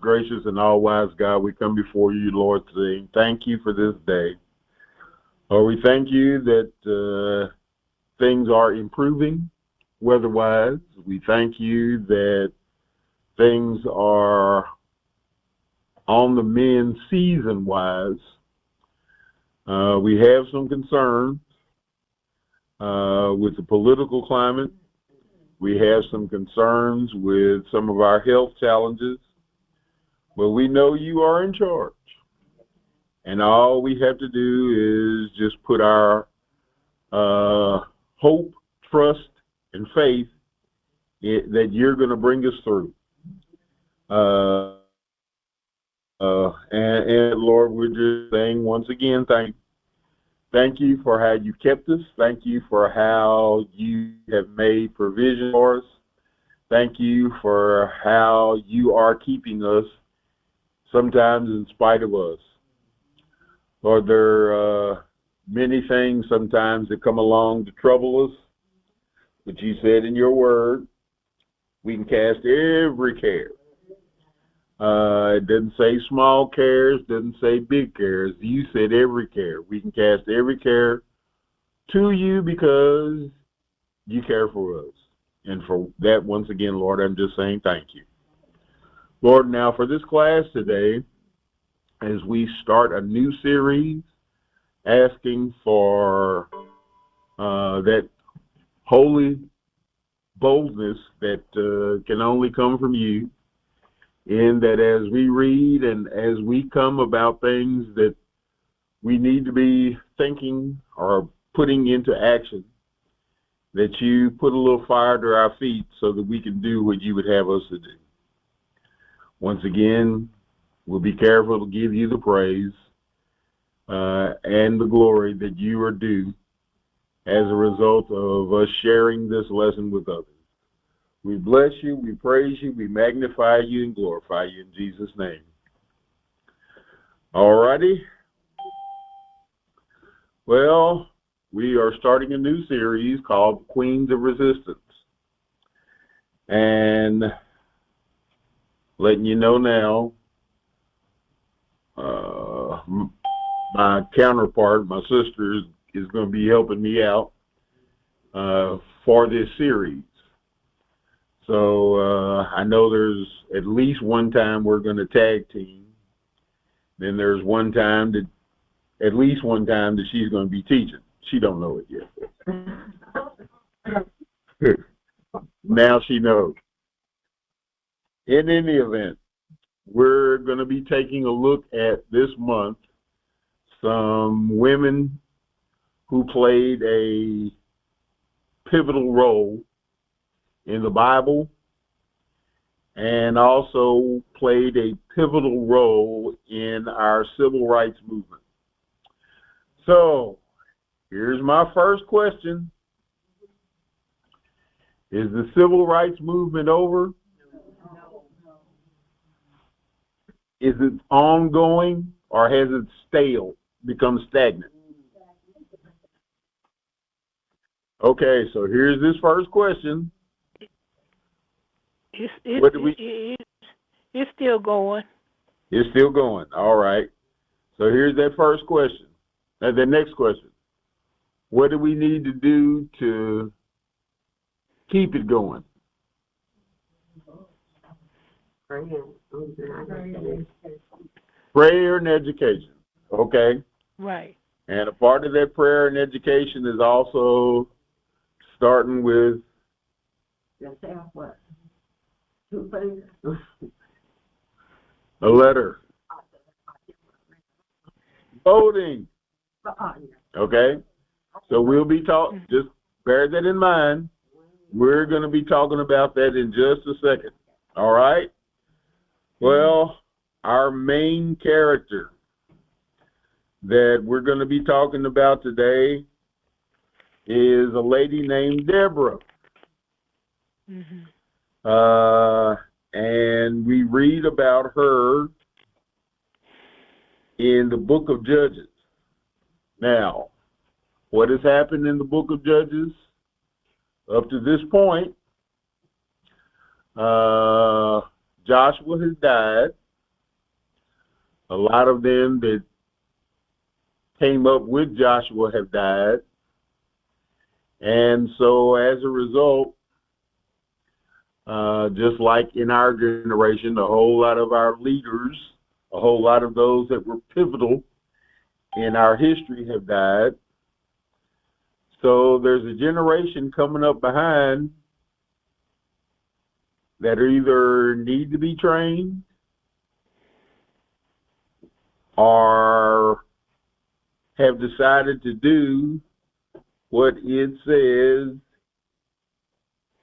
gracious, and all-wise God, we come before you, Lord, today. Thank you for this day. Lord, we thank you that things are improving weather-wise. We thank you that things are on the mend season-wise. We have some concerns with the political climate. We have some concerns with some of our health challenges. But we know you are in charge. And all we have to do is just put our hope, trust, and faith that you're going to bring us through. And Lord, we're just saying once again, thank you for how you kept us. Thank you for how you have made provision for us. Thank you for how you are keeping us, sometimes in spite of us. Lord, there are many things sometimes that come along to trouble us, but you said in your word, we can cast every care. It doesn't say small cares, doesn't say big cares. You said every care. We can cast every care to you because you care for us. And for that, once again, Lord, I'm just saying thank you. Lord, now for this class today, as we start a new series, asking for that holy boldness that can only come from you, in that as we read and as we come about things that we need to be thinking or putting into action, that you put a little fire to our feet so that we can do what you would have us to do. Once again, we'll be careful to give you the praise and the glory that you are due as a result of us sharing this lesson with others. We bless you, we praise you, we magnify you, and glorify you in Jesus' name. All righty. Well, we are starting a new series called Queens of Resistance. And letting you know now, my counterpart, my sister, is going to be helping me out for this series. So I know there's at least one time we're going to tag team. Then there's at least one time that she's going to be teaching. She don't know it yet. Now she knows. In any event, we're going to be taking a look at this month some women who played a pivotal role in the Bible and also played a pivotal role in our civil rights movement. So, here's my first question. Is the civil rights movement over? Is it ongoing, or has it become stagnant? Okay, so here's this first question. It's still going. It's still going. All right. So here's that first question. The next question. What do we need to do to keep it going? Prayer and education. Okay. Right. And a part of that prayer and education is also starting with a letter. Voting. Okay? So we'll be talking, just bear that in mind. We're going to be talking about that in just a second. All right? Well, our main character that we're going to be talking about today is a lady named Deborah. Mm-hmm. And we read about her in the book of Judges. Now, what has happened in the book of Judges up to this point? Joshua has died. A lot of them that came up with Joshua have died. And so as a result, just like in our generation, a whole lot of our leaders, a whole lot of those that were pivotal in our history have died. So there's a generation coming up behind that either need to be trained or have decided to do what it says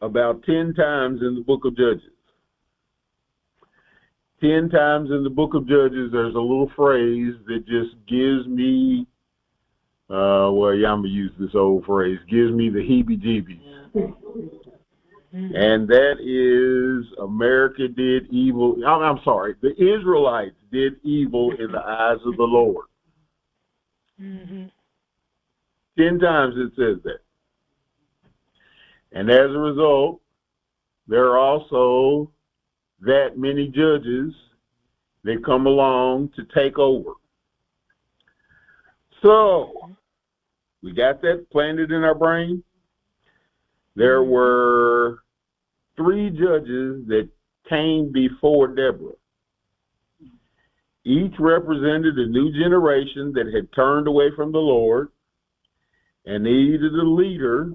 about 10 times in the book of Judges. 10 times in the book of Judges, there's a little phrase that just gives me, I'm going to use this old phrase, gives me the heebie-jeebies. And that is, America did evil. I'm sorry, the Israelites did evil in the eyes of the Lord. 10 times it says that. And as a result, there are also that many judges that come along to take over. So, we got that planted in our brain. There were 3 judges that came before Deborah. Each represented a new generation that had turned away from the Lord and needed a leader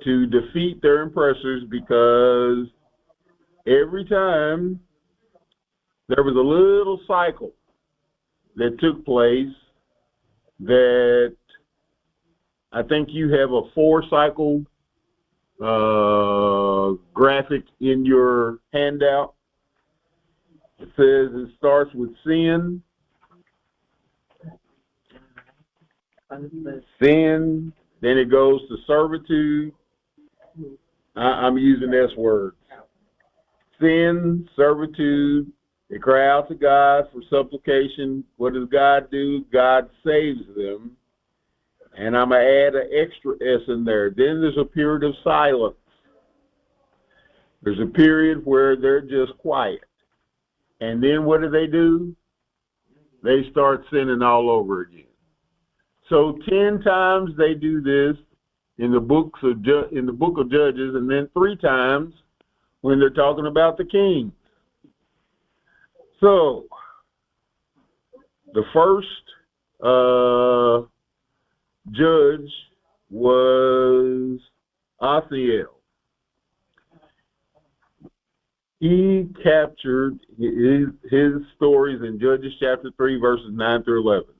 to defeat their oppressors, because every time there was a little cycle that took place that I think you have a 4-cycle graphic in your handout. It says it starts with sin, then it goes to servitude. I'm using S words. Sin, servitude, they cry out to God for supplication. What does God do? God saves them. And I'm going to add an extra S in there. Then there's a period of silence. There's a period where they're just quiet. And then what do? They start sinning all over again. So 10 times they do this in the book of Judges, and then 3 times when they're talking about the king. So the first judge was Othniel. He captured his stories in Judges chapter 3, verses 9 through 11.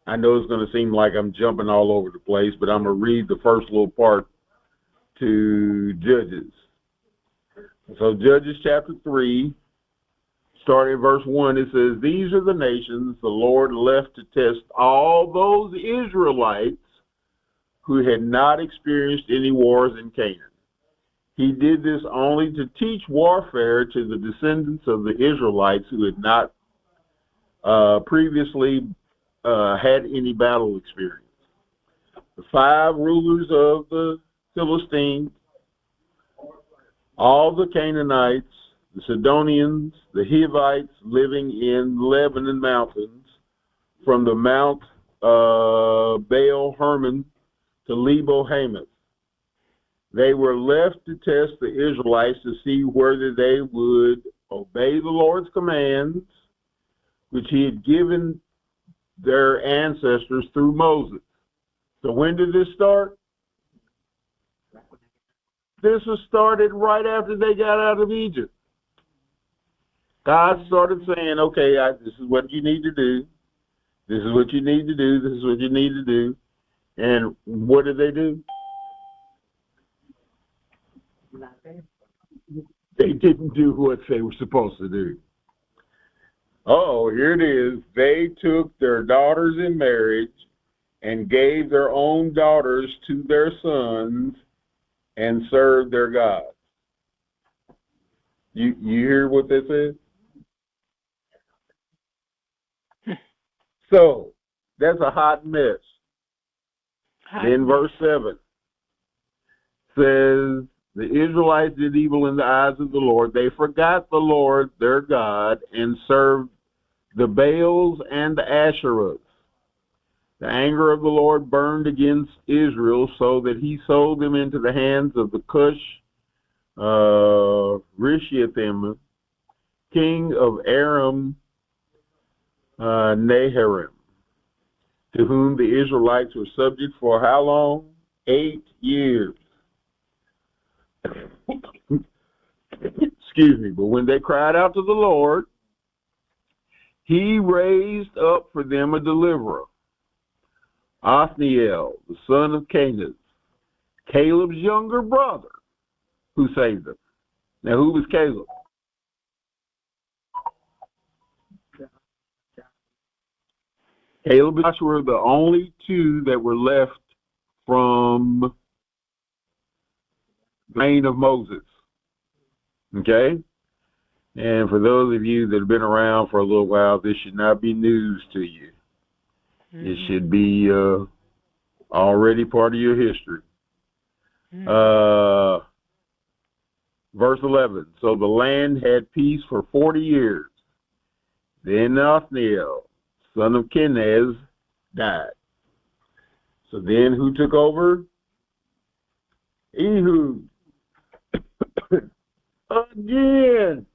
I know it's going to seem like I'm jumping all over the place, but I'm going to read the first little part to Judges. So Judges chapter 3, starting at verse 1, it says, "These are the nations the Lord left to test all those Israelites who had not experienced any wars in Canaan. He did this only to teach warfare to the descendants of the Israelites who had not previously had any battle experience. The 5 rulers of the Philistines, all the Canaanites, the Sidonians, the Hivites living in Lebanon mountains, from the Mount Baal Hermon to Lebo Hamath. They were left to test the Israelites to see whether they would obey the Lord's commands, which he had given their ancestors through Moses." So when did this start? This was started right after they got out of Egypt. God started saying, okay, this is what you need to do. This is what you need to do. This is what you need to do. And what did they do? They didn't do what they were supposed to do. Oh, here it is. They took their daughters in marriage and gave their own daughters to their sons and served their gods. You hear what this is? So, that's a hot mess. Then verse 7 says, the Israelites did evil in the eyes of the Lord. They forgot the Lord their God and served the Baals and the Asherahs. The anger of the Lord burned against Israel so that he sold them into the hands of the Cush, Rishathaim, king of Aram, Naharim, to whom the Israelites were subject for how long? 8 years. Excuse me. But when they cried out to the Lord, he raised up for them a deliverer, Othniel, the son of Kenaz, Caleb's younger brother, who saved them. Now, who was Caleb? Caleb and Joshua were the only two that were left from the reign of Moses. Okay? And for those of you that have been around for a little while, this should not be news to you. Mm-hmm. It should be already part of your history. Mm-hmm. Verse 11. So the land had peace for 40 years. Then Othniel, son of Kenaz, died. So then who took over? Ehud. Again.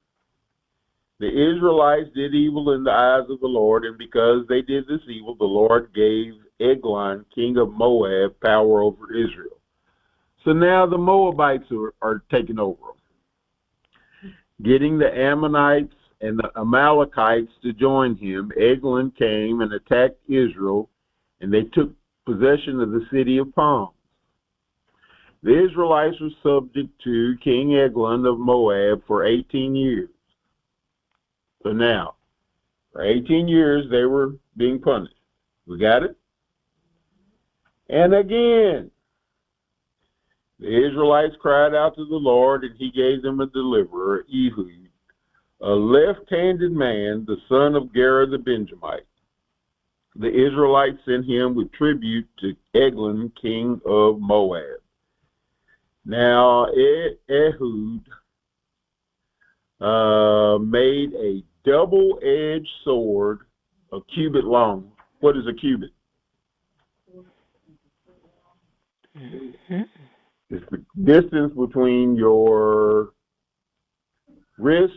The Israelites did evil in the eyes of the Lord, and because they did this evil, the Lord gave Eglon, king of Moab, power over Israel. So now the Moabites are taking over them. Getting the Ammonites and the Amalekites to join him, Eglon came and attacked Israel, and they took possession of the city of Palms. The Israelites were subject to King Eglon of Moab for 18 years. So now, for 18 years, they were being punished. We got it? And again, the Israelites cried out to the Lord, and he gave them a deliverer, Ehud, a left-handed man, the son of Gera the Benjamite. The Israelites sent him with tribute to Eglon, king of Moab. Now, Ehud made a double-edged sword, a cubit long. What is a cubit? Mm-hmm. It's the distance between your wrist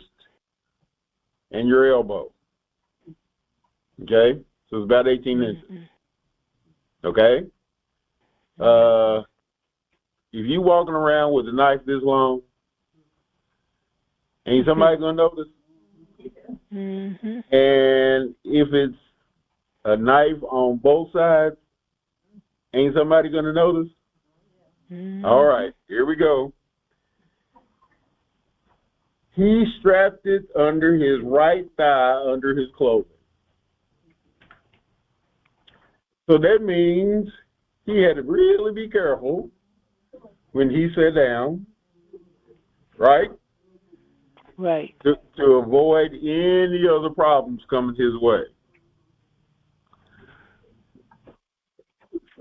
and your elbow. Okay? So it's about 18 inches. Okay? If you walking around with a knife this long, ain't somebody going to notice? Mm-hmm. And if it's a knife on both sides, ain't somebody going to notice? Mm-hmm. All right, here we go. He strapped it under his right thigh, under his clothing. So that means he had to really be careful when he sat down, right? Right. To avoid any other problems coming his way.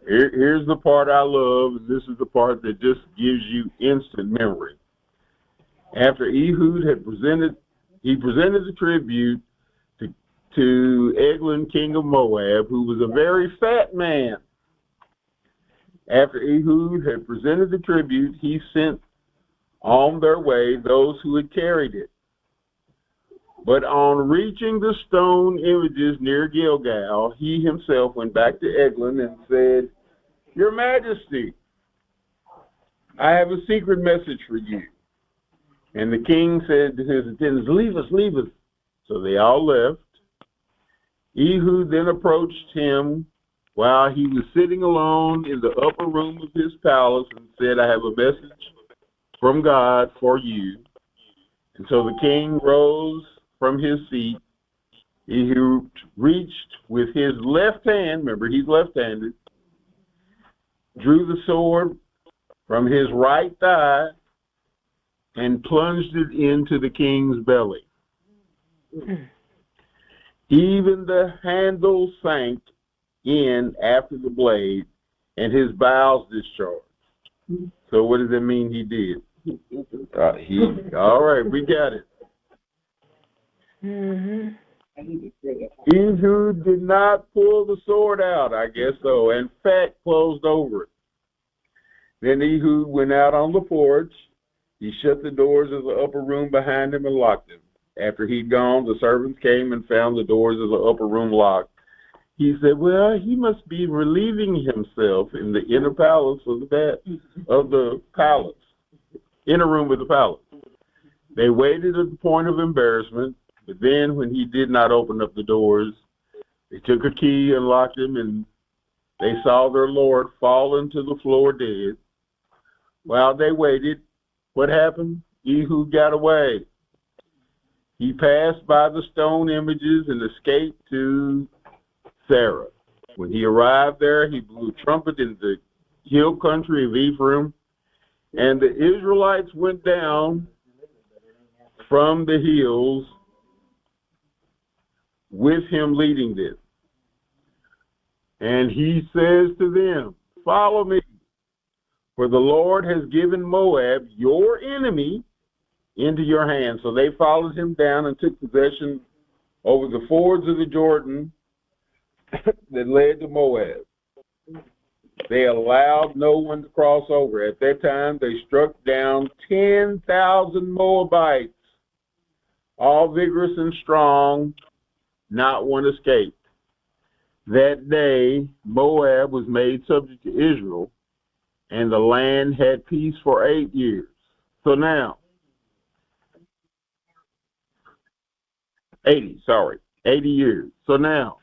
Here's the part I love, and this is the part that just gives you instant memory. After Ehud had presented the tribute to Eglon, king of Moab, who was a very fat man. After Ehud had presented the tribute, he sent on their way those who had carried it. But on reaching the stone images near Gilgal, he himself went back to Eglon and said, "Your Majesty, I have a secret message for you." And the king said to his attendants, "Leave us, leave us." So they all left. Ehud then approached him while he was sitting alone in the upper room of his palace and said, "I have a message from God for you." And so the king rose from his seat. Ehud reached with his left hand, remember he's left-handed, drew the sword from his right thigh and plunged it into the king's belly. Even the handle sank in after the blade, and his bowels discharged. So what does it mean he did? All right, we got it. Mhm. Ehud did not pull the sword out, I guess so, and fat closed over it. Then Ehud went out on the porch. He shut the doors of the upper room behind him and locked them. After he'd gone, the servants came and found the doors of the upper room locked. He said, "Well, he must be relieving himself in the inner palace of the palace, inner room of the palace." They waited at the point of embarrassment, but then when he did not open up the doors, they took a key and locked him, and they saw their Lord fallen to the floor dead. While they waited, what happened? Ehud got away. He passed by the stone images and escaped to Sarah. When he arrived there, he blew a trumpet in the hill country of Ephraim, and the Israelites went down from the hills with him leading them. And he says to them, "Follow me, for the Lord has given Moab, your enemy, into your hands." So they followed him down and took possession over the fords of the Jordan that led to Moab. They allowed no one to cross over. At that time, they struck down 10,000 Moabites, all vigorous and strong, not one escaped. That day, Moab was made subject to Israel, and the land had peace for 8 years. So now, 80 years. So now,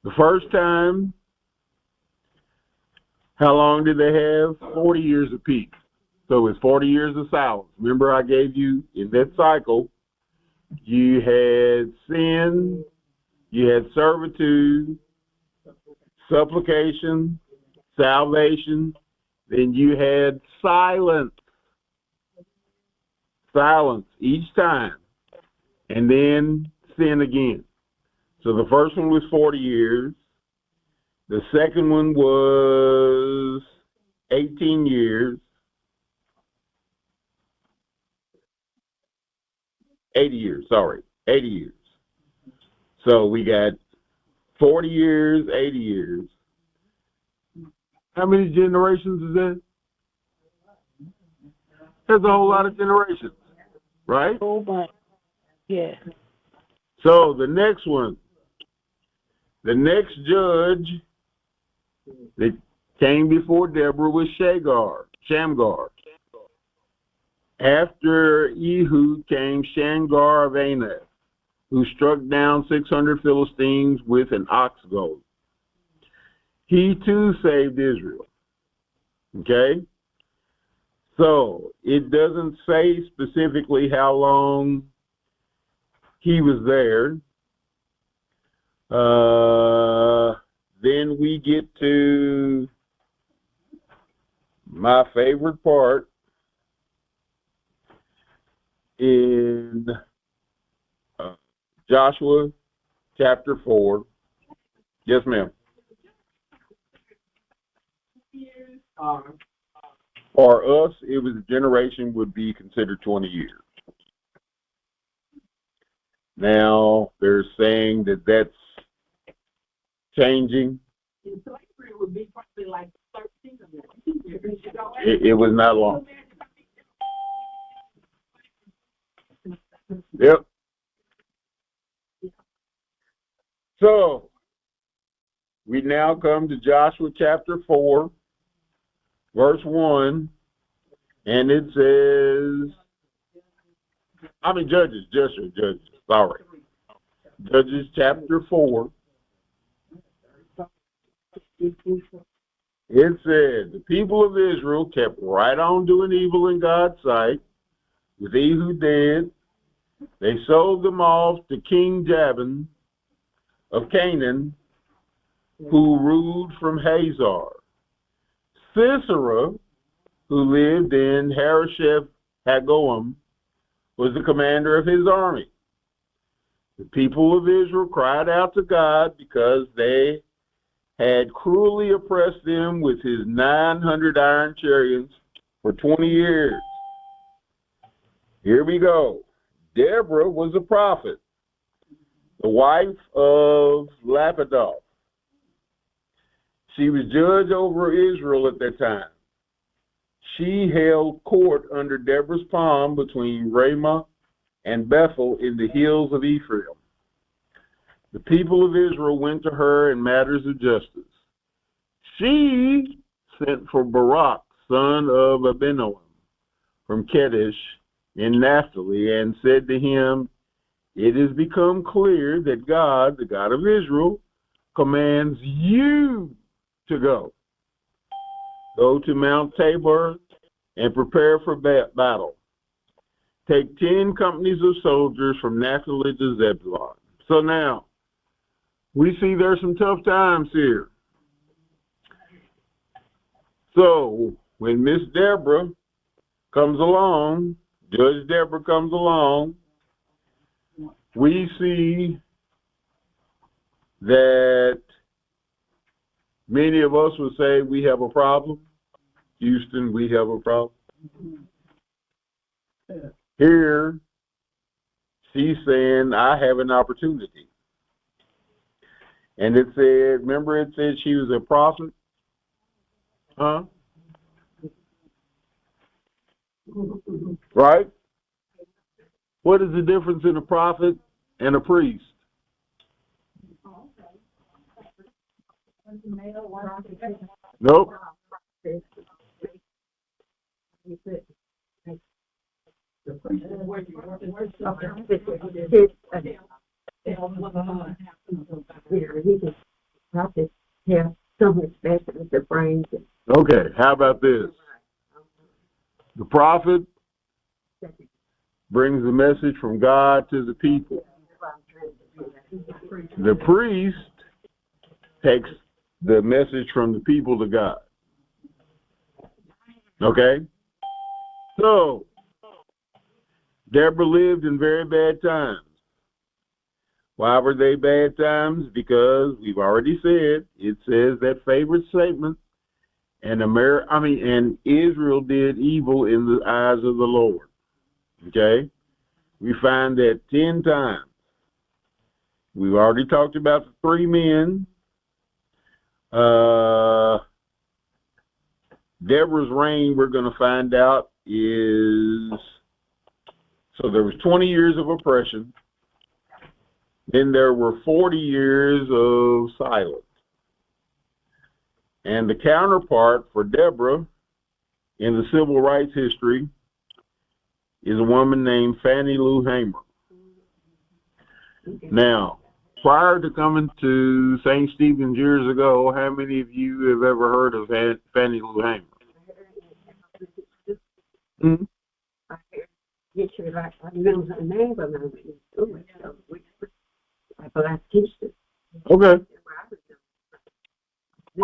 the first time, how long did they have? 40 years of peace. So it's 40 years of silence. Remember, I gave you in that cycle, you had sin, you had servitude, supplication, salvation, then you had silence each time, and then sin again. So the first one was 40 years. The second one was 18 years. 80 years, 80 years. So we got 40 years, 80 years. How many generations is that? That's a whole lot of generations, right? Oh my. Yeah. So the next one, the next judge that came before Deborah was Shamgar. After Ehud came Shamgar of Anath, who struck down 600 Philistines with an ox goad. He too saved Israel. Okay? So it doesn't say specifically how long he was there. Then we get to my favorite part in Joshua chapter 4. Yes, ma'am. For us, it was a generation would be considered 20 years. Now they're saying that that's changing. In slavery, it would be probably like 13 or 14 years. It was not long. Yep. So we now come to Joshua chapter 4, verse 1, and it says, Judges, sorry. Judges chapter 4. It said, the people of Israel kept right on doing evil in God's sight. With Ehud dead, they sold them off to King Jabin of Canaan, who ruled from Hazor. Sisera, who lived in Harosheth Hagoam, was the commander of his army. The people of Israel cried out to God because they had cruelly oppressed them with his 900 iron chariots for 20 years. Here we go. Deborah was a prophet, the wife of Lapidoth. She was judge over Israel at that time. She held court under Deborah's palm between Ramah and Bethel in the hills of Ephraim. The people of Israel went to her in matters of justice. She sent for Barak, son of Abinoam, from Kadesh in Naphtali, and said to him, "It has become clear that God, the God of Israel, commands you to go. Go to Mount Tabor and prepare for battle. Take 10 companies of soldiers from Naphtali to Zebulun." So now, we see there's some tough times here. So when Miss Deborah comes along, Judge Deborah comes along, we see that many of us would say we have a problem. Houston, we have a problem. Here, she's saying, I have an opportunity. And it said, remember it said she was a prophet? Huh? Right? What is the difference in a prophet and a priest? Nope. Okay, how about this? The prophet brings the message from God to the people. The priest takes the message from the people to God. Okay? So, Deborah lived in very bad times. Why were they bad times? Because we've already said, it says that favorite statement, and Israel did evil in the eyes of the Lord. Okay? We find that 10 times. We've already talked about the 3 men. Deborah's reign, we're going to find out, is, so there was 20 years of oppression. Then there were 40 years of silence. And the counterpart for Deborah in the civil rights history is a woman named Fannie Lou Hamer. Now, prior to coming to St. Stephen's years ago, how many of you have ever heard of Fannie Lou Hamer? Mm-hmm. Okay.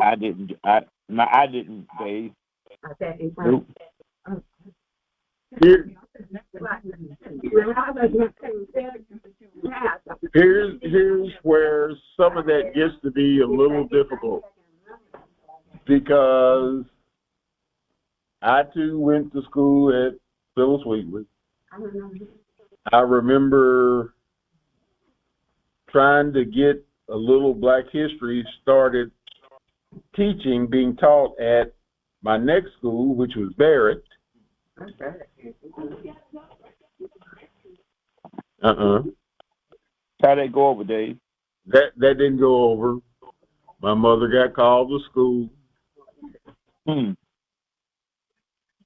I didn't, Dave. Nope. Here's where some of that gets to be a little difficult, because I too went to school at Phyllis Wheatley. I remember trying to get a little Black history started being taught at my next school, which was Birch. How'd that go over, Dave? That didn't go over. My mother got called to school.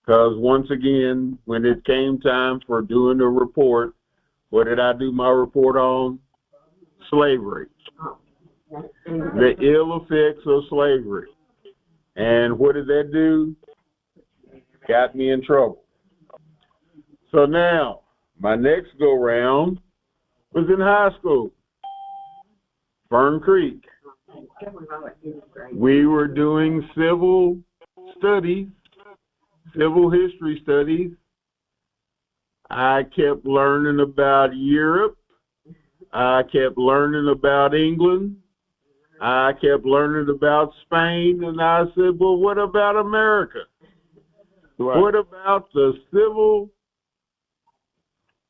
Because once again, when it came time for doing a report, what did I do my report on? Slavery. The ill effects of slavery. And what did that do? Got me in trouble. So now, my next go-round was in high school, Fern Creek. We were doing civil studies, civil history studies. I kept learning about Europe. I kept learning about England. I kept learning about Spain. And I said, well, what about America? Right. What about the civil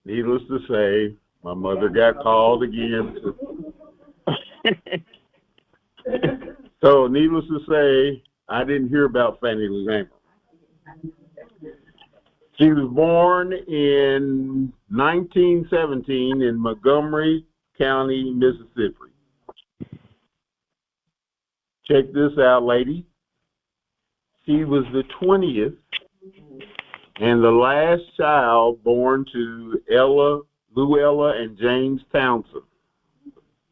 needless to say, my mother got called again. So, needless to say, I didn't hear about Fannie Lou Hamer. She was born in 1917 in Montgomery County, Mississippi. Check this out, lady. She was the 20th and the last child born to Luella and James Townsend.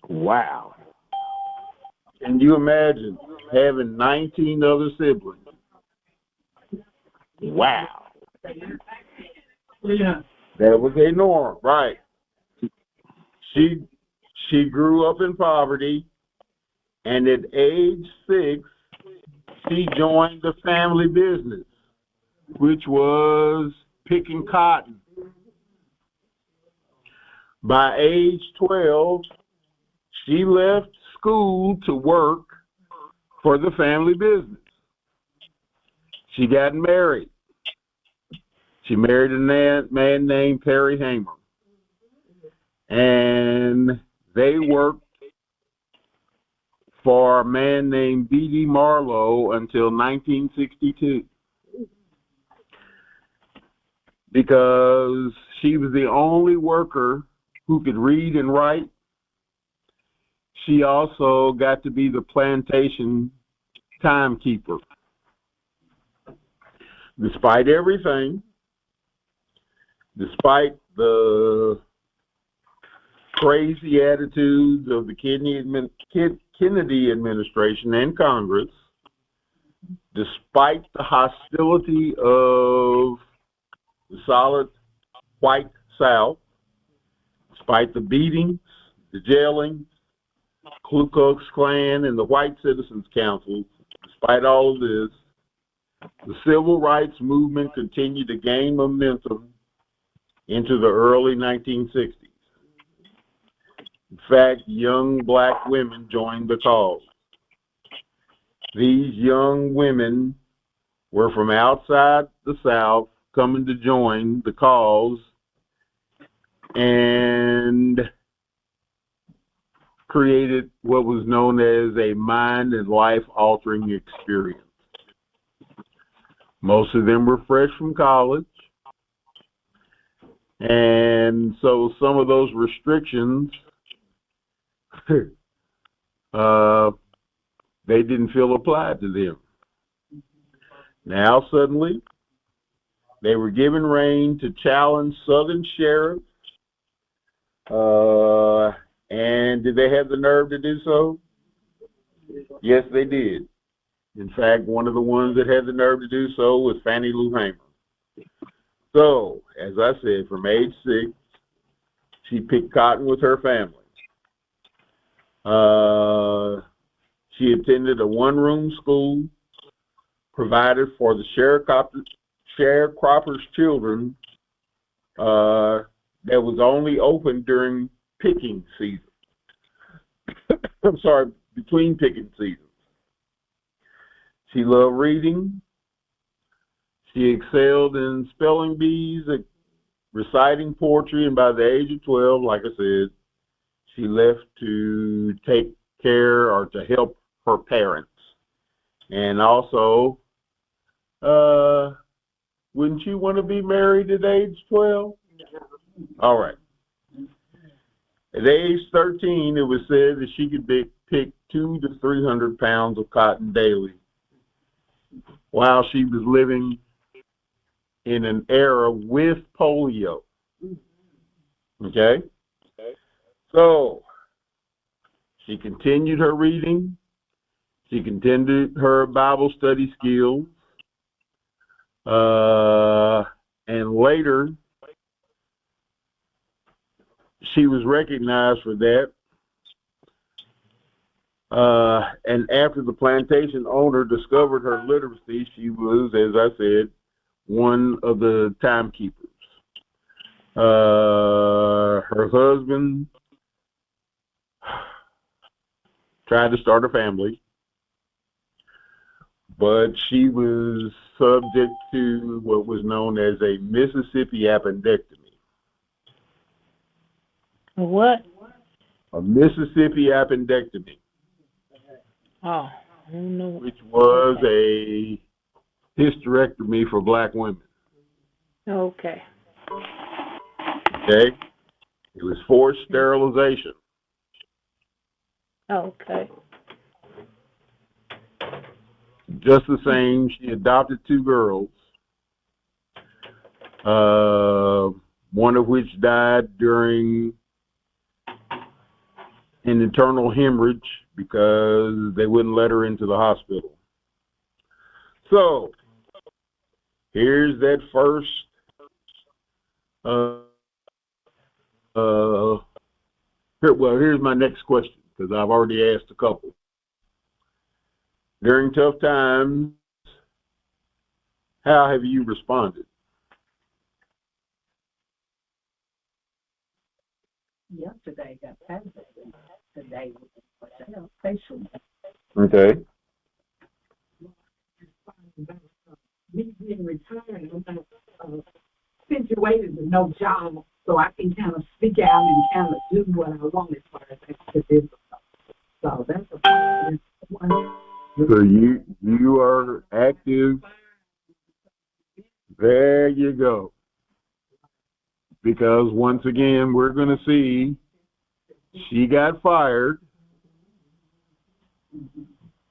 Wow. Can you imagine having 19 other siblings? Wow. That was a norm, right? She grew up in poverty, and at age 6, she joined the family business, which was picking cotton. By age 12, she left school to work for the family business. She got married. She married a man named Perry Hamer. And they worked for a man named B.D. Marlowe until 1962. Because she was the only worker who could read and write. She also got to be the plantation timekeeper. Despite everything, despite the crazy attitudes of the Kennedy administration and Congress, despite the hostility of the solid white South, despite the beatings, the jailings, Ku Klux Klan, and the White Citizens Council, despite all of this, the civil rights movement continued to gain momentum into the early 1960s. In fact, young black women joined the cause. These young women were from outside the South coming to join the cause and created what was known as a mind and life-altering experience. Most of them were fresh from college, and so some of those restrictions they didn't feel applied to them. Now suddenly, they were given rein to challenge Southern sheriffs, and did they have the nerve to do so? Yes, they did. In fact, one of the ones that had the nerve to do so was Fannie Lou Hamer. So, as I said, from age 6, she picked cotton with her family. She attended a one-room school provided for the sharecroppers' children that was only open during picking season. I'm sorry, between picking seasons. She loved reading. She excelled in spelling bees, reciting poetry, and by the age of 12, like I said, she left to take care or to help her parents. And also, wouldn't you want to be married at age 12? All right. At age 13, it was said that she could pick 200 to 300 pounds of cotton daily while she was living in an era with polio. Okay? So, she continued her reading. She continued her Bible study skills. And later, she was recognized for that. And after the plantation owner discovered her literacy, she was, as I said, one of the timekeepers. Her husband tried to start a family, but she was subject to what was known as a Mississippi appendectomy. What? A Mississippi appendectomy, Oh, I don't know. which was Okay. a hysterectomy for black women. Okay. Okay? It was forced sterilization. Okay. Just the same, she adopted two girls, one of which died during an internal hemorrhage because they wouldn't let her into the hospital. So, here's that first, here's my next question, because I've already asked a couple. During tough times, how have you responded? Yesterday got passed. Today was facial. Okay. Me being retired, I'm not situated with no job, so I can kind of speak out and kind of do what I want as far as I could do. So that's a positive one. So you are active. There you go. Because once again, we're going to see she got fired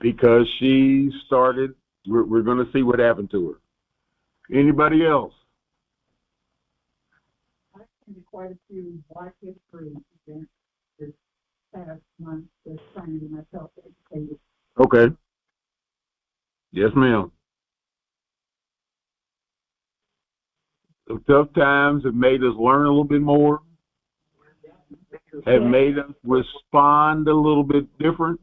because she started. We're going to see what happened to her. Anybody else? I attended quite a few Black History events this past month, just trying to get myself educated. Okay. Yes, ma'am. The tough times have made us learn a little bit more, have made us respond a little bit different,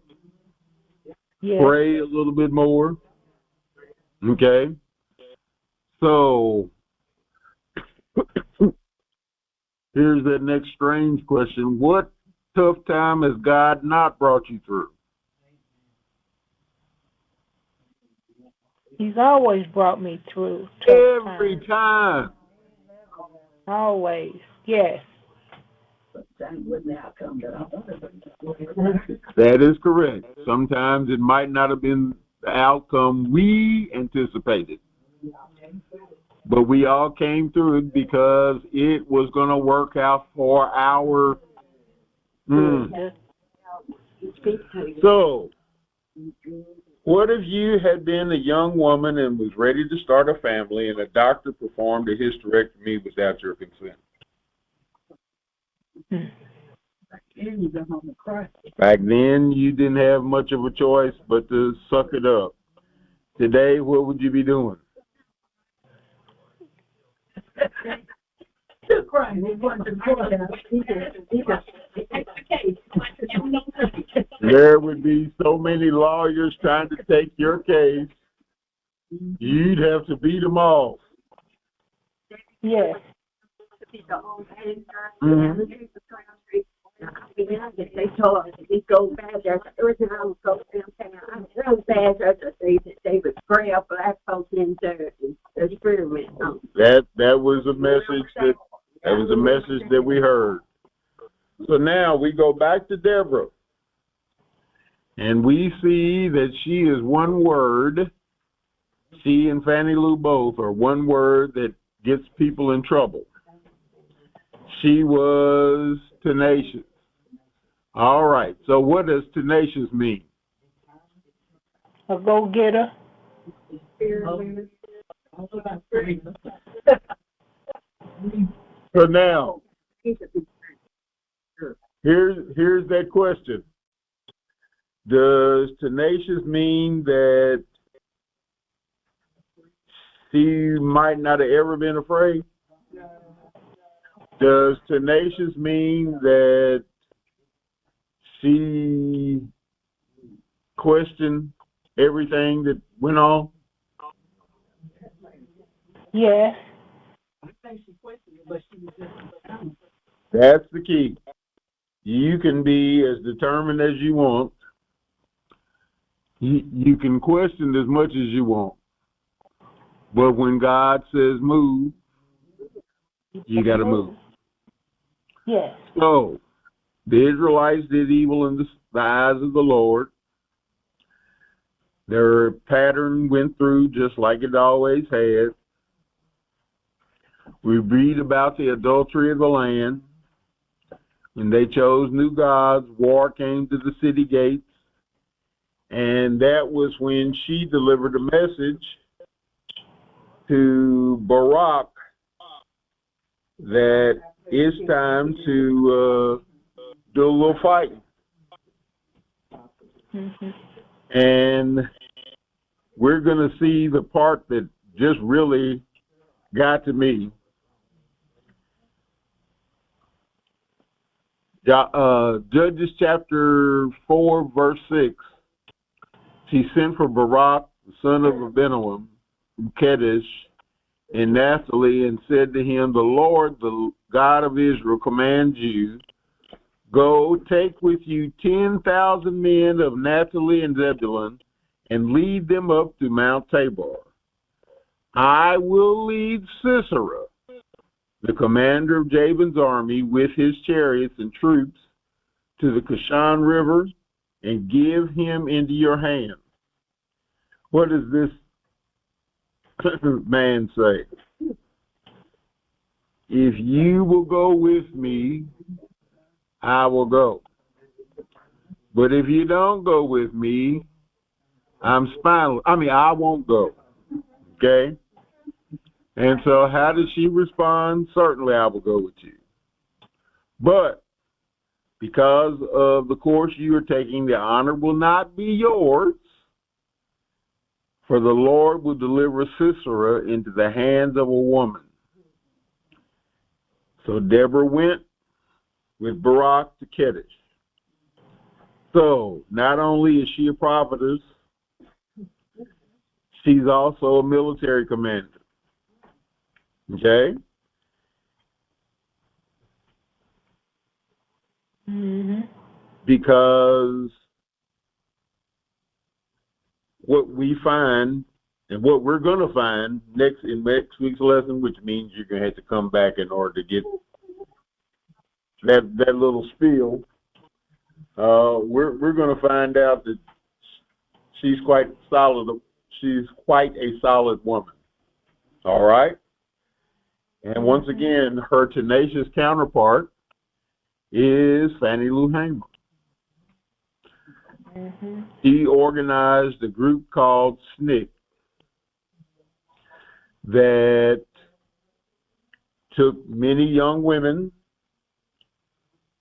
pray a little bit more. Okay? So, here's that next strange question. What tough time has God not brought you through? He's always brought me through. Every time. Always. Yes. That is correct. Sometimes it might not have been the outcome we anticipated. But we all came through it because it was going to work out for our... So, what if you had been a young woman and was ready to start a family and a doctor performed a hysterectomy without your consent? Back then, you didn't have much of a choice but to suck it up. Today, what would you be doing? There would be so many lawyers trying to take your case. You'd have to beat them all. Yes. Mm-hmm. They told us it goes bad there. Every time I would go downtown, I drove bad there to see that they would grab black folks in there and experiment on. That was a message that we heard. So now we go back to Deborah, and we see that she is one word. She and Fannie Lou both are one word that gets people in trouble. She was tenacious. All right. So what does tenacious mean? A go-getter. So now, here's that question. Does tenacious mean that she might not have ever been afraid? Does tenacious mean that she questioned everything that went on? Yes. That's the key. You can be as determined as you want. You can question as much as you want. But when God says move, you got to move. Yes. So, The Israelites did evil in the eyes of the Lord. Their pattern went through just like it always had. We read about the adultery of the land. When they chose new gods, war came to the city gates. And that was when she delivered a message to Barak that it's time to do a little fighting. And we're going to see the part that just really got to me. Judges chapter 4, verse 6. She sent for Barak, the son of Abinoam, from Kadesh in Naphtali, and said to him, the Lord, the God of Israel, commands you, go, take with you 10,000 men of Naphtali and Zebulun, and lead them up to Mount Tabor. I will lead Sisera, the commander of Jabin's army, with his chariots and troops, to the Kishon River, and give him into your hand. What does this man say? If you will go with me, I will go. But if you don't go with me, I won't go. Okay? And so how does she respond? Certainly I will go with you. But because of the course you are taking, the honor will not be yours, for the Lord will deliver Sisera into the hands of a woman. So Deborah went with Barak to Kadesh. So not only is she a prophetess, she's also a military commander. Okay? Because what we find and what we're going to find in next week's lesson, which means you're going to have to come back in order to get that little spiel, we're going to find out that she's quite solid. She's quite a solid woman. All right? And once again, her tenacious counterpart is Fannie Lou Hamer. He organized a group called SNCC that took many young women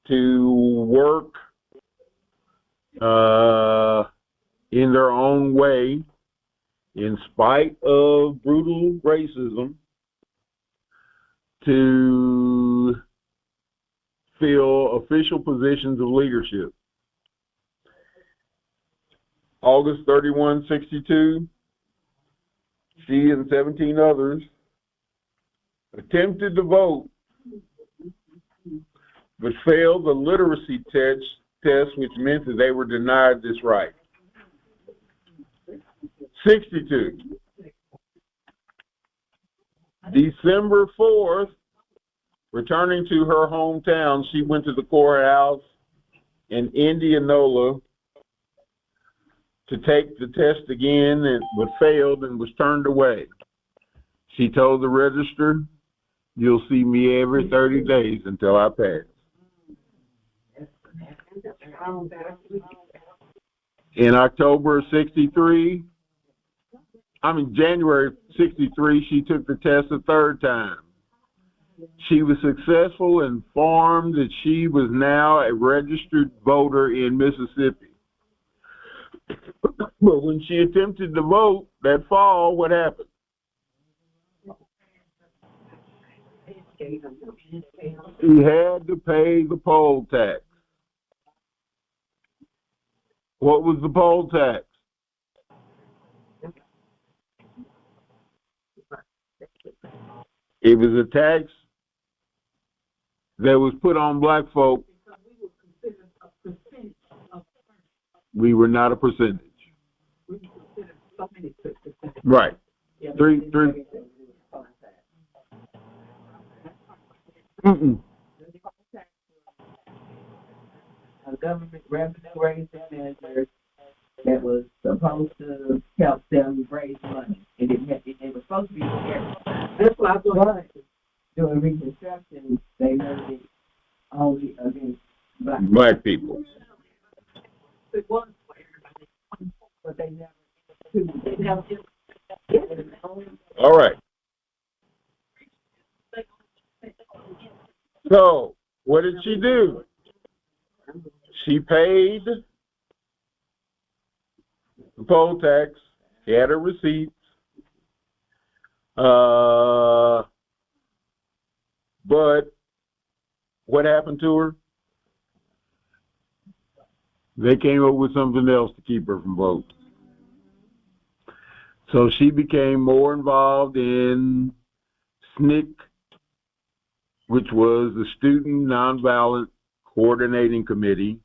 to work in their own way, in spite of brutal racism, to fill official positions of leadership. August 31, 1962, she and 17 others attempted to vote, but failed the literacy test, which meant that they were denied this right. 62. December 4th, returning to her hometown, she went to the courthouse in Indianola to take the test again, but failed and was turned away. She told the register, you'll see me every 30 days until I pass. In January 63, she took the test a third time. She was successful and informed that she was now a registered voter in Mississippi. But when she attempted to vote that fall, what happened? She had to pay the poll tax. What was the poll tax? It was a tax that was put on black folk. We were not a percentage. Right. Three. a government revenue raising measure that was supposed to help them raise money. And it was supposed to be fair. That's what I thought. But during Reconstruction, they made it only against Black people. It was for everybody, but they never just. All right. So, what did she do? She paid the poll tax. She had her receipts. But what happened to her? They came up with something else to keep her from voting. So she became more involved in SNCC, which was the Student Nonviolent Coordinating Committee.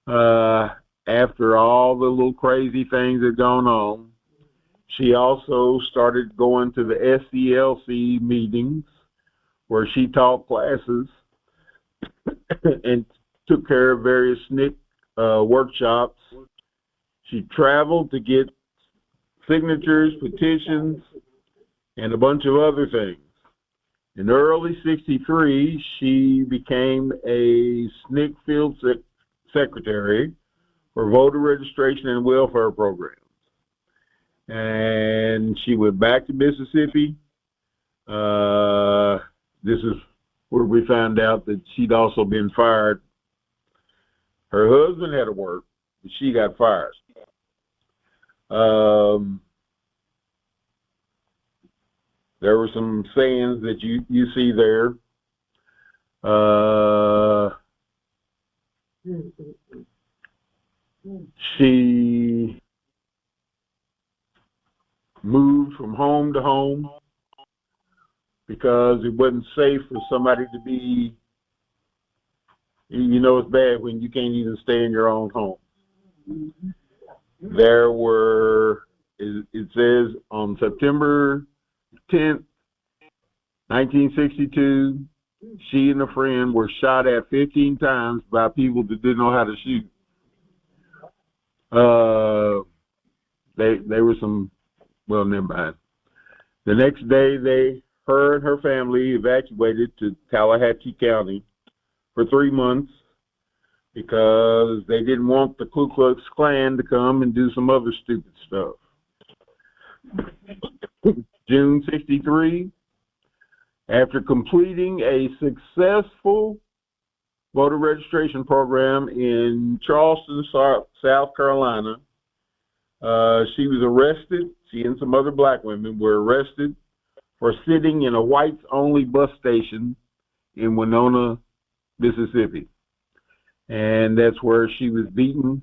After all the little crazy things that gone on, she also started going to the SCLC meetings where she taught classes and took care of various SNCC workshops. She traveled to get signatures, petitions, and a bunch of other things. In early '63, she became a SNCC field secretary for voter registration and welfare programs. And she went back to Mississippi. This is where we found out that she'd also been fired. Her husband had to work, but she got fired. There were some sayings that you see there. She moved from home to home because it wasn't safe for somebody to be, it's bad when you can't even stay in your own home. There were, it says on September 10th, 1962, she and a friend were shot at 15 times by people that didn't know how to shoot. They were some, well, never mind. The next day, her and her family evacuated to Tallahatchie County for 3 months because they didn't want the Ku Klux Klan to come and do some other stupid stuff. June '63, after completing a successful voter registration program in Charleston, South Carolina, she was arrested. She and some other black women were arrested for sitting in a whites-only bus station in Winona, Mississippi. And that's where she was beaten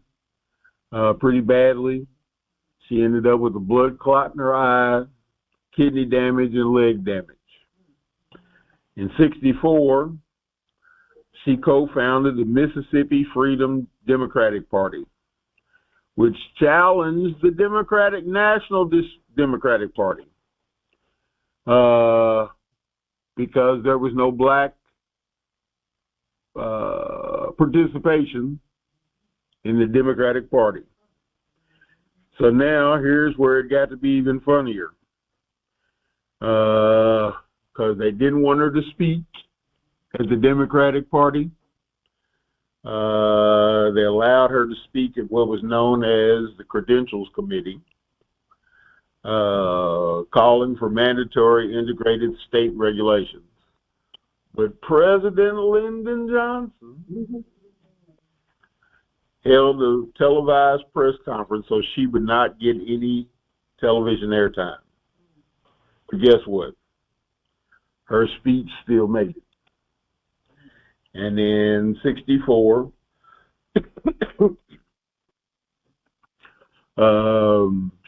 pretty badly. She ended up with a blood clot in her eye, kidney damage, and leg damage. In '64, she co-founded the Mississippi Freedom Democratic Party, which challenged the Democratic National Democratic Party because there was no black participation in the Democratic Party. So now here's where it got to be even funnier, because they didn't want her to speak at the Democratic Party. They allowed her to speak at what was known as the Credentials Committee, calling for mandatory integrated state regulations. But President Lyndon Johnson held a televised press conference so she would not get any television airtime. But guess what? Her speech still made it. And in '64,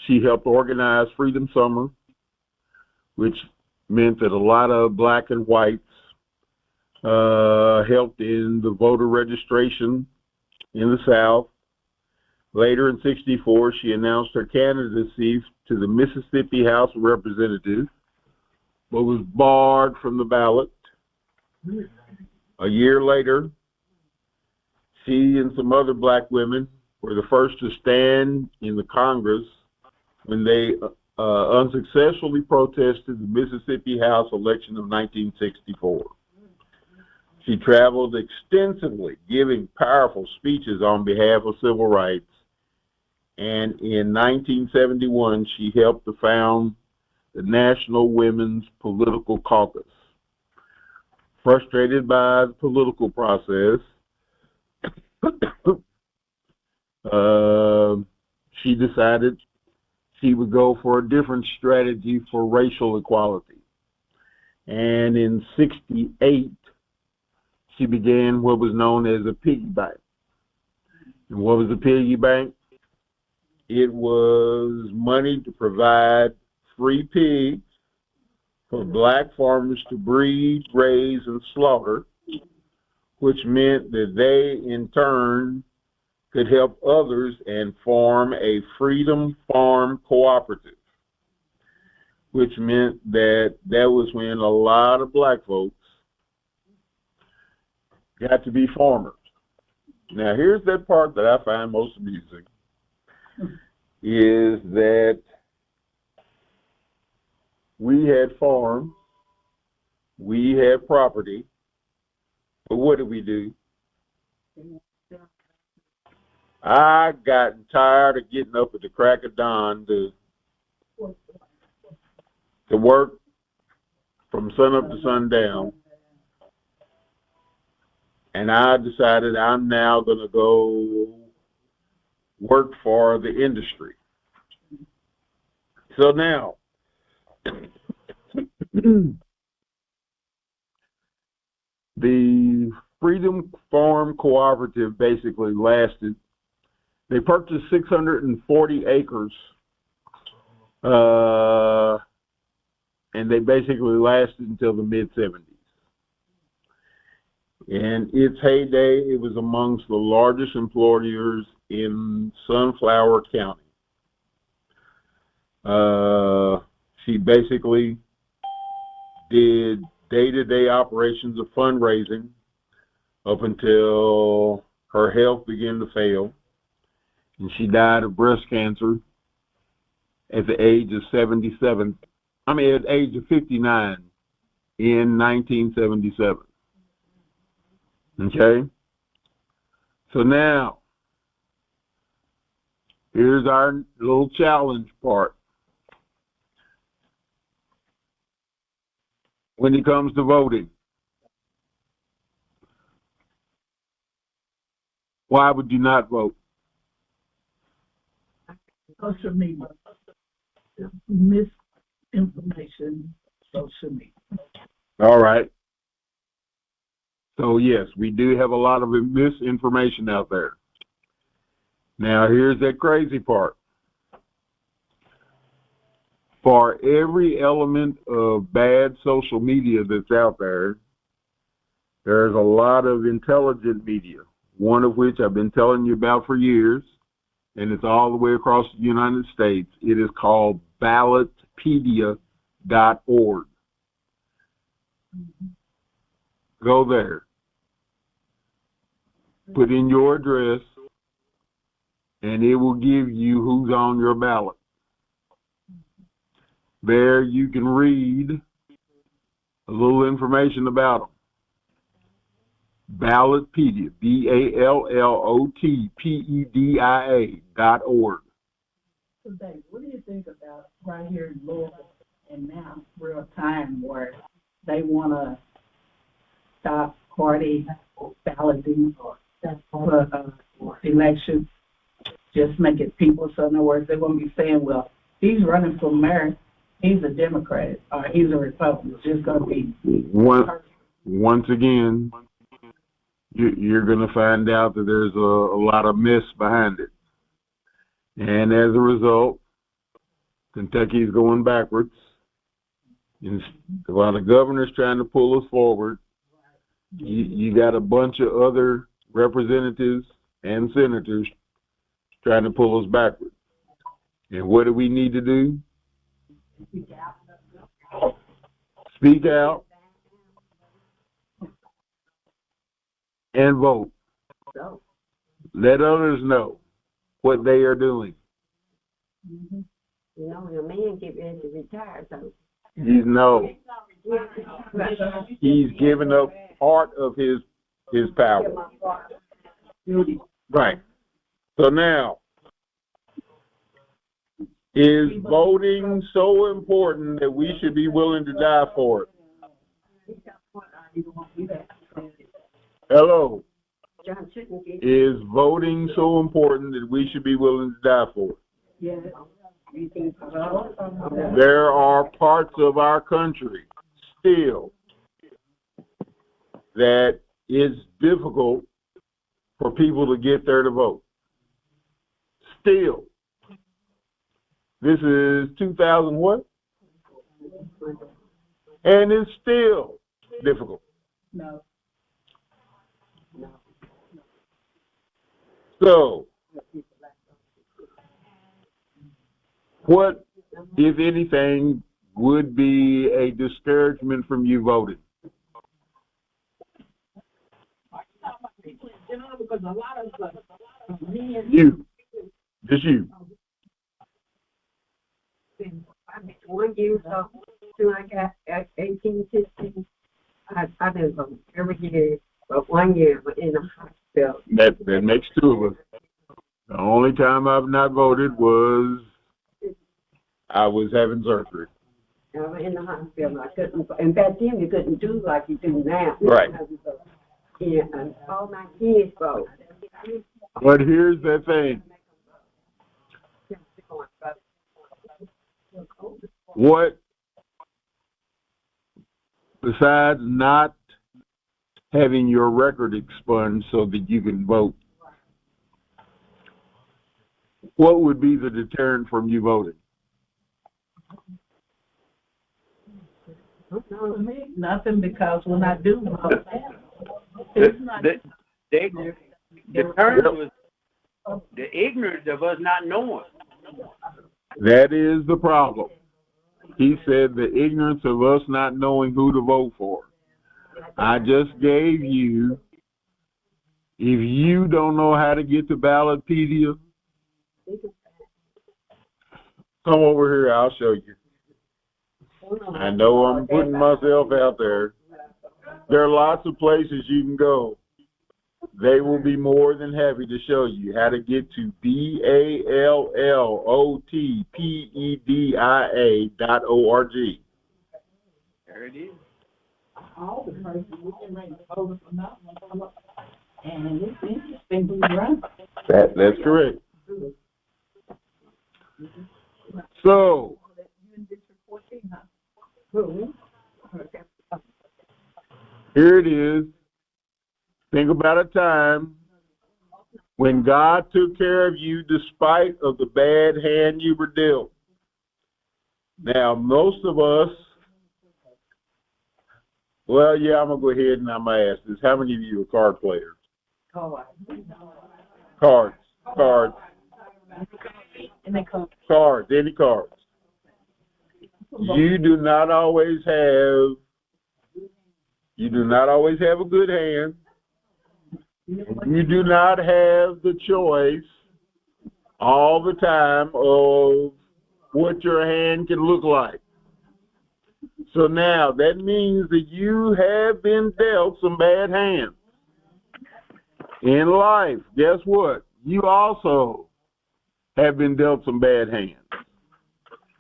she helped organize Freedom Summer, which meant that a lot of black and whites helped in the voter registration in the South. Later in '64, she announced her candidacy to the Mississippi House of Representatives, but was barred from the ballot. A year later, She and some other black women were the first to stand in the Congress when they unsuccessfully protested the Mississippi House election of 1964. She traveled extensively, giving powerful speeches on behalf of civil rights. And in 1971, she helped to found the National Women's Political Caucus. Frustrated by the political process, she decided she would go for a different strategy for racial equality. And in '68, she began what was known as a piggy bank. And what was a piggy bank? It was money to provide free pigs for black farmers to breed, raise, and slaughter, which meant that they, in turn, could help others and form a freedom farm cooperative, which meant that was when a lot of black folks got to be farmers. Now, here's that part that I find most amusing, is that we had farms, we had property, but what did we do? I got tired of getting up at the crack of dawn to work from sunup to sundown, and I decided I'm now going to go work for the industry. So now, the Freedom Farm Cooperative basically lasted. They purchased 640 acres, and they basically lasted until the mid-'70s. In its heyday, it was amongst the largest employers in Sunflower County. She basically did day-to-day operations of fundraising up until her health began to fail, and she died of breast cancer at the age of 59 in 1977. Okay? So now, here's our little challenge part. When it comes to voting, why would you not vote? Social media, misinformation, social media. All right. So yes, we do have a lot of misinformation out there. Now here's that crazy part. For every element of bad social media that's out there, there's a lot of intelligent media, one of which I've been telling you about for years, and it's all the way across the United States. It is called ballotpedia.org. Go there. Put in your address, and it will give you who's on your ballot. There you can read a little information about them. Ballotpedia, BALLOTPEDIA.org. So Dave, what do you think about right here in Louisville and now real time where they want to stop party balloting or elections, just make it people, so in other words, they won't be saying, well, he's running for mayor, he's a Democrat, or he's a Republican. It's just going to be once again, you're going to find out that there's a lot of myths behind it. And as a result, Kentucky's going backwards. And a lot of governors trying to pull us forward. You got a bunch of other representatives and senators trying to pull us backwards. And what do we need to do? Speak out and vote. Let others know what they are doing. You know, the man get ready to retire, so. He's given up part of his power. Right. So now, is voting so important that we should be willing to die for it? Hello. Is voting so important that we should be willing to die for it? Yes. There are parts of our country still that it's difficult for people to get there to vote. Still. This is 2000 what? And it's still difficult. No. So, what, if anything, would be a discouragement from you voting? Because a lot of men. You. Just you. I mean, 1 year so till I got 18, 16, I didn't vote every year, but 1 year in the hospital. That makes two of us. The only time I've not voted was I was having surgery. I was in the hospital. I couldn't, and back then you couldn't do like you do now. Right. Yeah, and all my kids vote. But here's the thing. What, besides not having your record expunged so that you can vote, what would be the deterrent from you voting? For me, nothing, because when I do vote, The terms was the ignorance of us not knowing. That is the problem. He said the ignorance of us not knowing who to vote for. I just gave you, if you don't know how to get to Ballotpedia, come over here, I'll show you. I know I'm putting myself out there. There are lots of places you can go. They will be more than happy to show you how to get to BALLOTPEDIA.org. There it is. all the persons we can ready to vote for nothing. And it's interesting who's running. That's correct. So, here it is. Think about a time when God took care of you despite of the bad hand you were dealt. Now, most of us, well, yeah, I'm going to go ahead and I'm going to ask this. How many of you are card players? Cards. Any cards. You do not always have a good hand. You do not have the choice all the time of what your hand can look like. So now that means that you have been dealt some bad hands. In life, guess what? You also have been dealt some bad hands.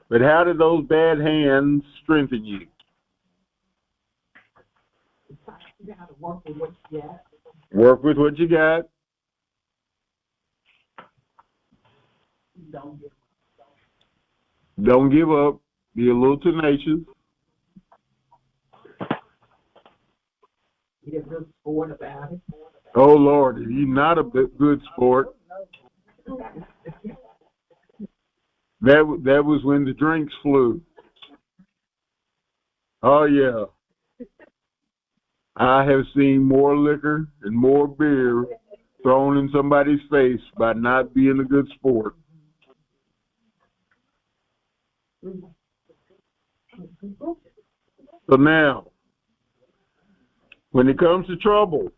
But how did those bad hands strengthen you? You got to work with what you got. Work with what you got. Don't give up. Be a little tenacious. Be a good sport about it. Oh, Lord, if you're not a good sport, that was when the drinks flew. Oh, yeah. I have seen more liquor and more beer thrown in somebody's face by not being a good sport. So now, when it comes to trouble,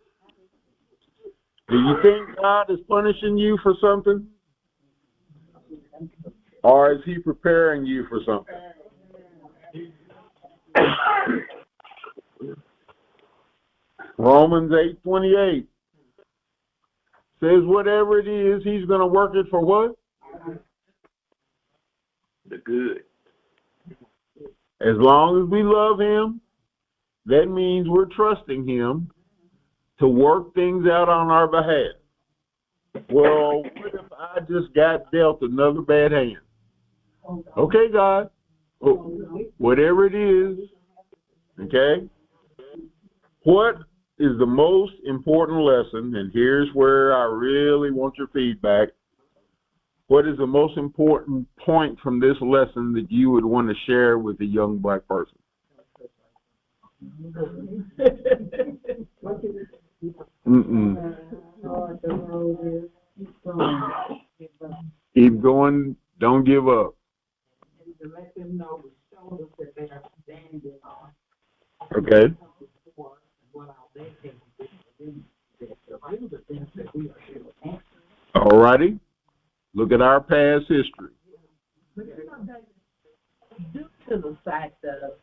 Do you think God is punishing you for something? Or is he preparing you for something? Romans 8:28 says whatever it is, he's going to work it for what? The good. As long as we love him, that means we're trusting him to work things out on our behalf. Well, what if I just got dealt another bad hand? Okay, God, whatever it is, okay? What is the most important lesson, and here's where I really want your feedback. What is the most important point from this lesson that you would want to share with a young black person? Keep going. Don't give up. Okay. All righty. Look at our past history. Due to the fact of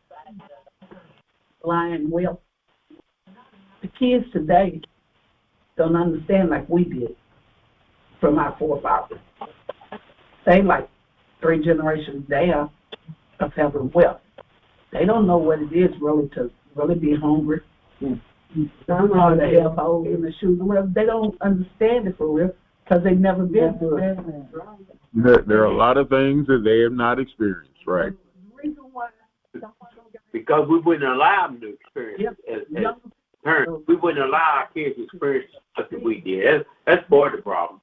blind will, the kids today don't understand like we did from our forefathers. They like 3 generations down of having wealth. They don't know what it is really to really be hungry. Some are the have holes in the shoes. Well, they don't understand it for real because they've never been through it. There are a lot of things that they have not experienced, right? Because we wouldn't allow them to experience it. As parents, we wouldn't allow our kids to experience something we did. That's part of the problem.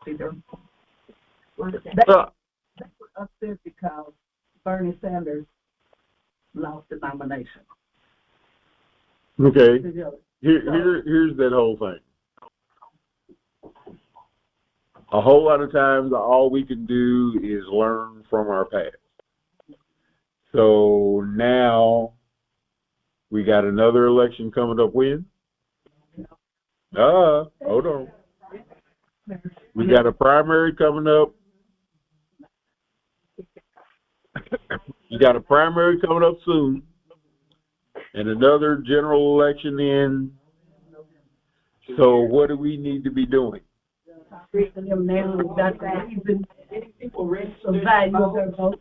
They were upset because Bernie Sanders lost the nomination. Okay. Here's that whole thing. A whole lot of times, all we can do is learn from our past. So now we got another election coming up when? Hold on. We got a primary coming up. You got a primary coming up soon, and another general election in. So what do we need to be doing? Them now, that's the reason people read the value of their vote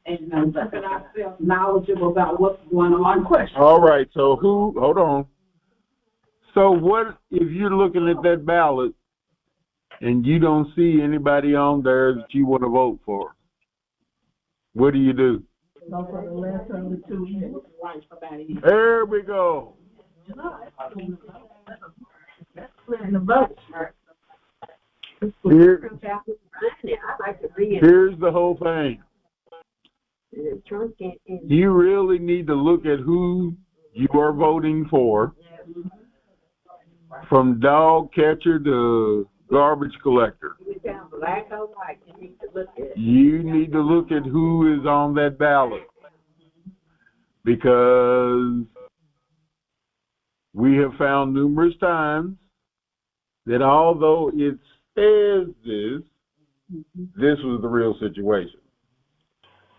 and keeping ourselves knowledgeable about what's going on. Question. All right, so hold on. So what if you're looking at that ballot and you don't see anybody on there that you want to vote for? What do you do? So for the last 2 years. There we go. That's splitting the vote. Here's Here's the whole thing. You really need to look at who you are voting for, from dog catcher to garbage collector. You need to look at who is on that ballot, because we have found numerous times that although it says this was the real situation.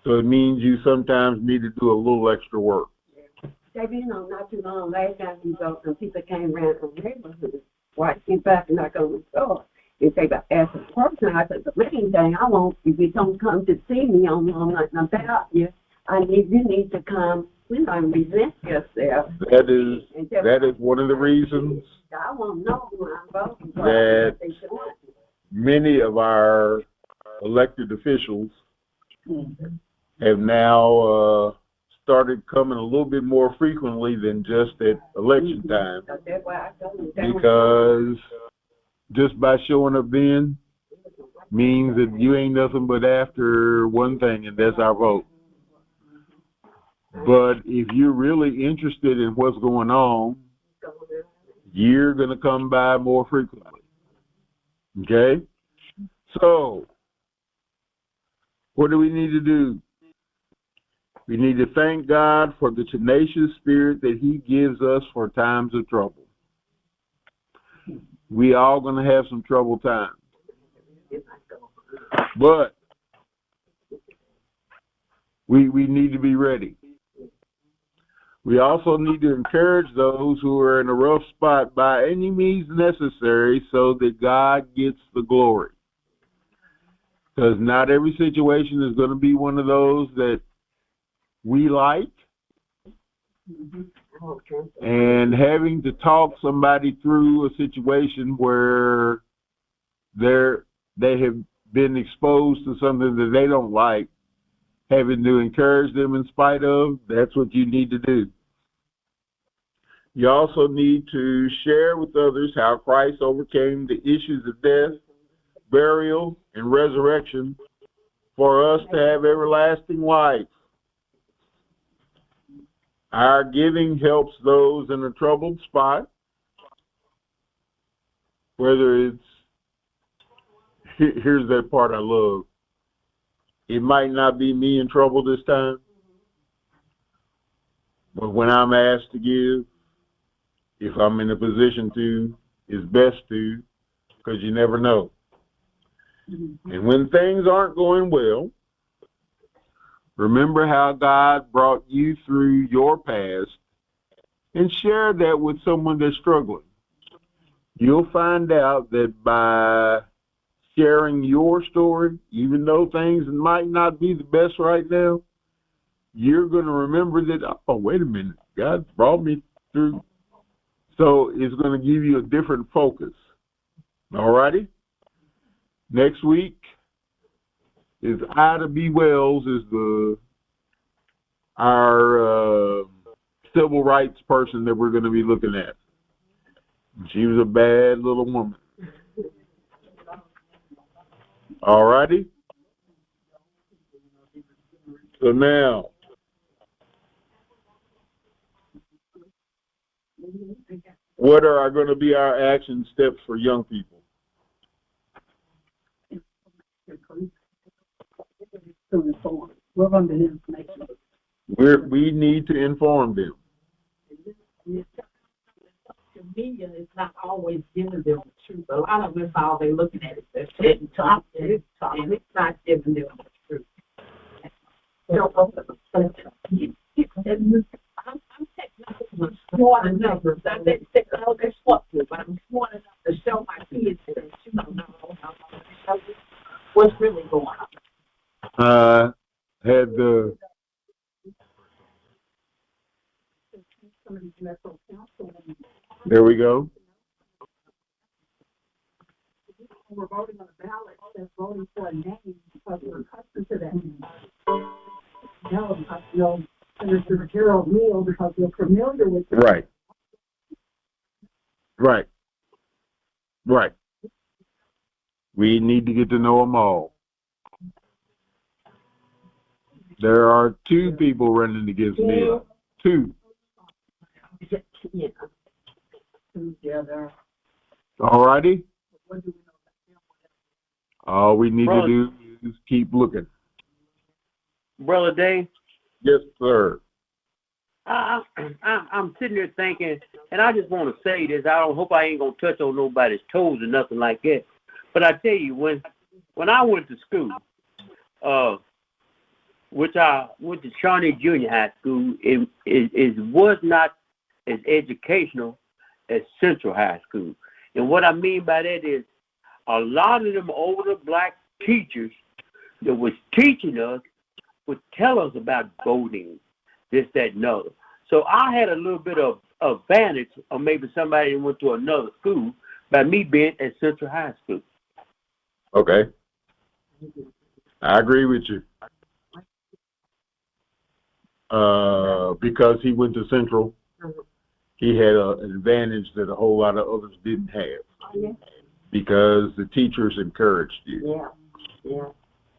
So it means you sometimes need to do a little extra work. Not too long, last time we voted, some people came around from neighborhoods, watching back and knock on the door. If they got asked a person, I said, the main thing I want, if you don't come to see me on nothing about you, you need to come, and present yourself. That is one of the reasons I want to know who I'm voting for. That many of our elected officials have now started coming a little bit more frequently than just at election time, because just by showing up then means that you ain't nothing but after one thing, and that's our vote. But if you're really interested in what's going on, you're going to come by more frequently. Okay? So, what do we need to do? We need to thank God for the tenacious spirit that he gives us for times of trouble. We all going to have some troubled times. But we need to be ready. We also need to encourage those who are in a rough spot by any means necessary so that God gets the glory. Because not every situation is going to be one of those that we like. And having to talk somebody through a situation where they have been exposed to something that they don't like, having to encourage them in spite of, that's what you need to do. You also need to share with others how Christ overcame the issues of death, burial, and resurrection for us to have everlasting life. Our giving helps those in a troubled spot, whether it's, here's that part I love. It might not be me in trouble this time, but when I'm asked to give, if I'm in a position to, it's best to, because you never know. And when things aren't going well, remember how God brought you through your past and share that with someone that's struggling. You'll find out that by sharing your story, even though things might not be the best right now, you're going to remember that, oh, wait a minute, God brought me through. So it's going to give you a different focus. All righty? Next week is Ida B. Wells is our civil rights person that we're going to be looking at. She was a bad little woman. All righty? So now, what are going to be our action steps for young people? We're going to do information. We need to inform them. Social media is not always giving them the truth. A lot of us, all they're looking at is they're sitting talking, and it's not giving them the truth. I'm smart enough. I bet they're smart, but I'm smart enough to show my kids that you don't know what's really going on. Had the there we go. We're voting on a ballot that's voting for a name because we're accustomed to that name. No, because Senator Gerald Neal, because we're familiar with it. Right. We need to get to know them all. There are two people running against me. Two. Yeah. Together. All righty? All we need to do is keep looking. Brother Dave? Yes, sir. I'm sitting there thinking, and I just want to say this. I don't hope I ain't going to touch on nobody's toes or nothing like that. But I tell you, when I went to school, which I went to Shawnee Junior High School, it was not as educational as Central High School. And what I mean by that is a lot of them older black teachers that was teaching us would tell us about voting, this, that, and other. So I had a little bit of advantage, or maybe somebody that went to another school, by me being at Central High School. Okay. I agree with you. Because he went to Central, he had an advantage that a whole lot of others didn't have. Because the teachers encouraged you. Yeah.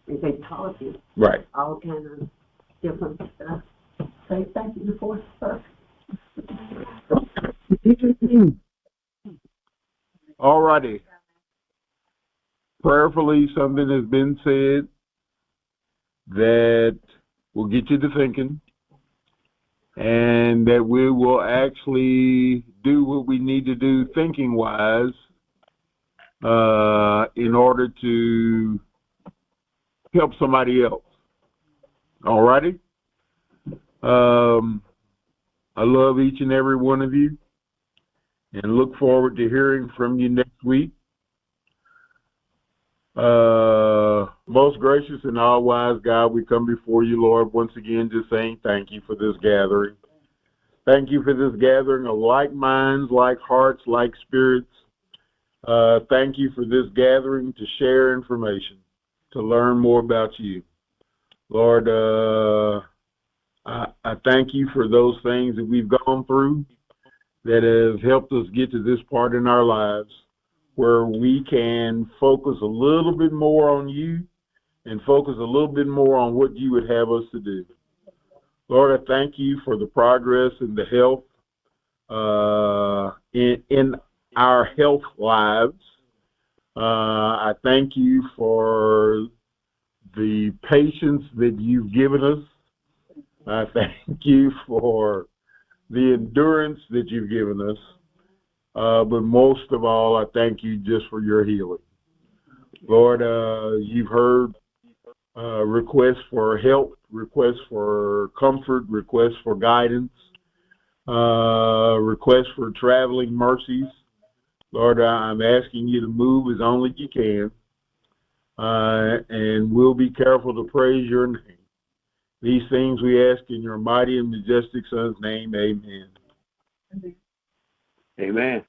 And they taught you. Right. All kind of different stuff. Say thank you for stuff. All righty. Prayerfully, something has been said that will get you to thinking, and that we will actually do what we need to do thinking-wise in order to help somebody else. All righty? I love each and every one of you and look forward to hearing from you next week. Most gracious and all-wise God, we come before you, Lord, once again just saying thank you for this gathering. Thank you for this gathering of like minds, like hearts, like spirits. Thank you for this gathering to share information, to learn more about you. Lord, I thank you for those things that we've gone through that have helped us get to this part in our lives where we can focus a little bit more on you and focus a little bit more on what you would have us to do. Lord, I thank you for the progress and the health in our health lives. I thank you for the patience that you've given us. I thank you for the endurance that you've given us. But most of all, I thank you just for your healing. Lord, you've heard requests for help, requests for comfort, requests for guidance, requests for traveling mercies. Lord, I'm asking you to move as only you can, and we'll be careful to praise your name. These things we ask in your mighty and majestic Son's name, amen. Amen.